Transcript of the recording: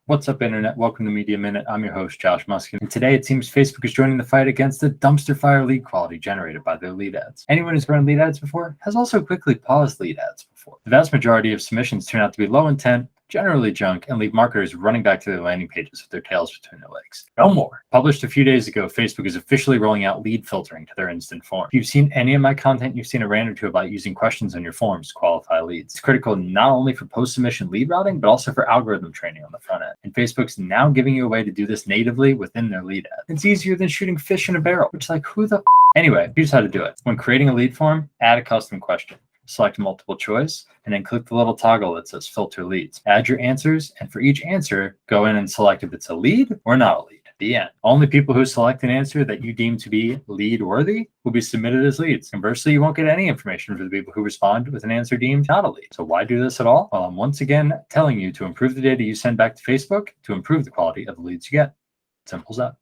What's up, Internet? Welcome to Media Minute. I'm your host, Josh Muskin. And today it seems Facebook is joining the fight against the dumpster fire lead quality generated by their lead ads. Anyone who's run lead ads before has also quickly paused lead ads before. The vast majority of submissions turn out to be low intent, generally junk, and leave marketers running back to their landing pages with their tails between their legs. No more. Published a few days ago, Facebook is officially rolling out lead filtering to their instant form. If you've seen any of my content, you've seen a rant or two about using questions on your forms to qualify leads. It's critical not only for post-submission lead routing, but also for algorithm training on the front end. And Facebook's now giving you a way to do this natively within their lead ad. It's easier than shooting fish in a barrel, which who the Anyway, here's how to do it. When creating a lead form, add a custom question. Select multiple choice, and then click the little toggle that says filter leads. Add your answers, and for each answer, go in and select if it's a lead or not a lead. The end. Only people who select an answer that you deem to be lead worthy will be submitted as leads. Conversely, you won't get any information for the people who respond with an answer deemed not a lead. So why do this at all? Well, I'm once again telling you to improve the data you send back to Facebook to improve the quality of the leads you get. Simple as that.